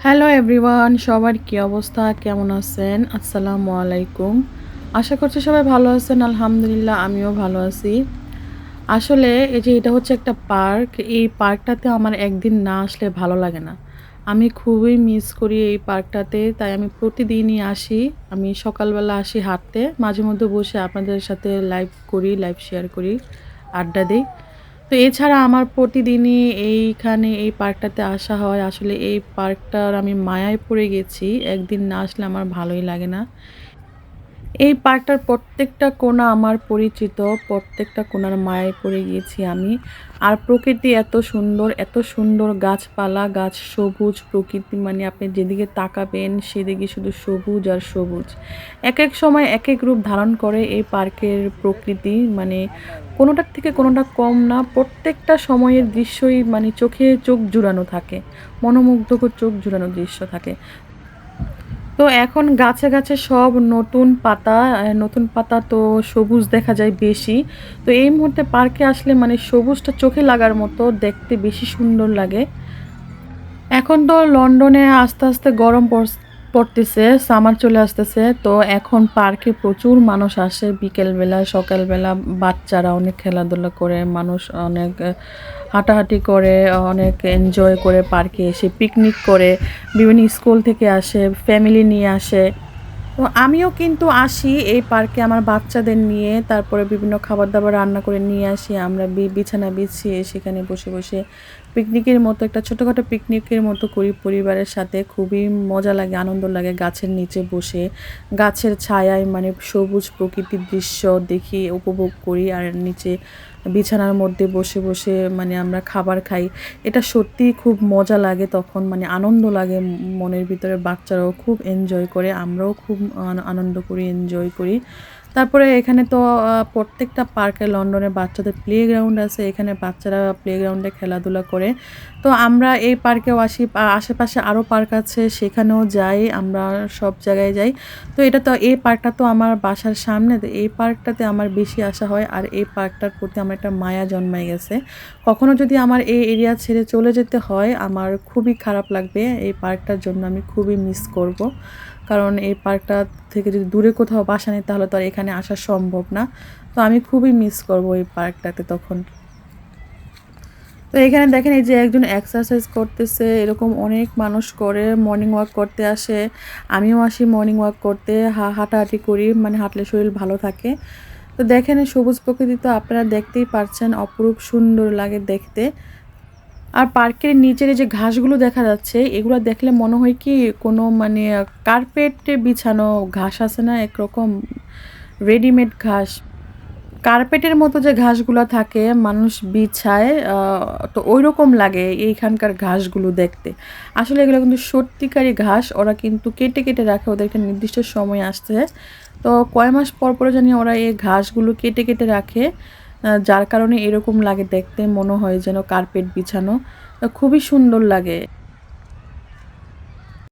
Hello everyone, সবার কি অবস্থা, কেমন আছেন? আসসালামু আলাইকুম। আশা করছি সবাই ভালো আছেন। আলহামদুলিল্লাহ আমিও ভালো আছি। আসলে এই যে এটা হচ্ছে একটা পার্ক। এই পার্কটাতে আমার একদিন না আসলে ভালো লাগে না। আমি খুবই মিস করি এই পার্কটাতে। তাই আমি প্রতিদিনই আসি। আমি সকালবেলা আসি হাঁটতে। মাঝে মধ্যে বসে আপনাদের সাথে লাইভ করি, লাইভ শেয়ার করি, আড্ডা দেই। তো এছাড়া আমার প্রতিদিনই এইখানে এই পার্কটাতে আসা হয়। আসলে এই পার্কটার আমি মায়ায় পড়ে গেছি। একদিন না আসলে আমার ভালোই লাগে না। এই পার্কটার প্রত্যেকটা কোণা আমার পরিচিত। প্রত্যেকটা কোণার মায়ায় পড়ে গিয়েছি আমি। আর প্রকৃতি এত সুন্দর গাছপালা, গাছ সবুজ প্রকৃতি, মানে আপনি যেদিকে তাকাবেন সেদিকে শুধু সবুজ আর সবুজ। একেক সময় একেক রূপ ধারণ করে এই পার্কের প্রকৃতি। মানে কোনোটার থেকে কোনোটা কম না। প্রত্যেকটা সময়ের দৃশ্যই মানে চোখে চোখ জুড়ানো থাকে। মনোমুগ্ধকর চোখ জুড়ানো দৃশ্য থাকে। তো এখন গাছে সব নতুন পাতা, নতুন পাতা তো সবুজ দেখা যায় বেশি। তো এই মুহূর্তে পার্কে আসলে মানে সবুজটা চোখে লাগার মতো, দেখতে বেশি সুন্দর লাগে। এখন তো লন্ডনে আস্তে গরম পড়তেছে, সামার চলে আসতেছে। তো এখন পার্কে প্রচুর মানুষ আসে বিকেলবেলা, সকালবেলা। বাচ্চারা অনেক খেলাধুলা করে, মানুষ অনেক হাঁটাহাঁটি করে, অনেক এনজয় করে, পার্কে এসে পিকনিক করে। বিভিন্ন স্কুল থেকে আসে, ফ্যামিলি নিয়ে আসে। তো আমিও কিন্তু আসি এই পার্কে আমার বাচ্চাদের নিয়ে। তারপরে বিভিন্ন খাবার-দাবার রান্না করে নিয়ে আসি। আমরা বিছানা বিছিয়ে সেখানে বসে পিকনিকের মতো, একটা ছোটখাটো পিকনিকের মতো করি পরিবারের সাথে। খুবই মজা লাগে, আনন্দ লাগে গাছের নিচে বসে। গাছের ছায়ায় মানে সবুজ প্রকৃতির দৃশ্য দেখি, উপভোগ করি। আর নিচে বিছানার মধ্যে বসে মানে আমরা খাবার খাই। এটা সত্যিই খুব মজা লাগে তখন, মানে আনন্দ লাগে মনের ভিতরে। বাচ্চারাও খুব এনজয় করে, আমরাও খুব আনন্দ করি, এনজয় করি। তারপরে এখানে তো প্রত্যেকটা পার্কে লন্ডনে বাচ্চাদের প্লেগ্রাউন্ড আছে। এখানে বাচ্চারা প্লেগ্রাউন্ডে খেলাধুলা করে। তো আমরা এই পার্কেও আসি। আশেপাশে আরও পার্ক আছে, সেখানেও যাই। আমরা সব জায়গায় যাই। তো এটা তো, এই পার্কটা তো আমার বাসার সামনে। তো এই পার্কটাতে আমার বেশি আসা হয়। আর এই পার্কটার প্রতি আমার একটা মায়া জন্মায় গেছে। কখনো যদি আমার এই এরিয়া ছেড়ে চলে যেতে হয়, আমার খুবই খারাপ লাগবে। এই পার্কটার জন্য আমি খুবই মিস করব। কারণ এই পার্কটা থেকে যদি দূরে কোথাও বাসা নিই তাহলে তো আর এখানে আসা সম্ভব না। তো আমি খুবই মিস করব এই পার্কটাতে তখন। তো এখানে দেখেন এই যে একজন এক্সারসাইজ করতেছে, এরকম অনেক মানুষ করে, মর্নিং ওয়াক করতে আসে। আমিও আসি মর্নিং ওয়াক করতে, হাঁটাহাঁটি করি, মানে হাঁটলে শরীর ভালো থাকে। তো দেখেন এই সবুজ প্রকৃতি তো আপনারা দেখতেই পারছেন, অপরূপ সুন্দর লাগে দেখতে। আর পার্কের নিচের এই যে ঘাসগুলো দেখা যাচ্ছে, এগুলো দেখলে মনে হয় কি কোনো মানে কার্পেটে বিছানো ঘাস আছে না, একরকম রেডিমেড ঘাস। কার্পেটের মতো যে ঘাসগুলো থাকে মানুষ বিছায়, তো ওইরকম লাগে এইখানকার ঘাসগুলো দেখতে। আসলে এগুলো কিন্তু সত্যিকারই ঘাস। ওরা কিন্তু কেটে রাখে, ওদের একটা নির্দিষ্ট সময় আসছে। তো কয় মাস পর জানি ওরা এই ঘাসগুলো কেটে রাখে, যার কারণে এরকম লাগে দেখতে, মনে হয় যেন কার্পেট বিছানো। খুবই সুন্দর লাগে।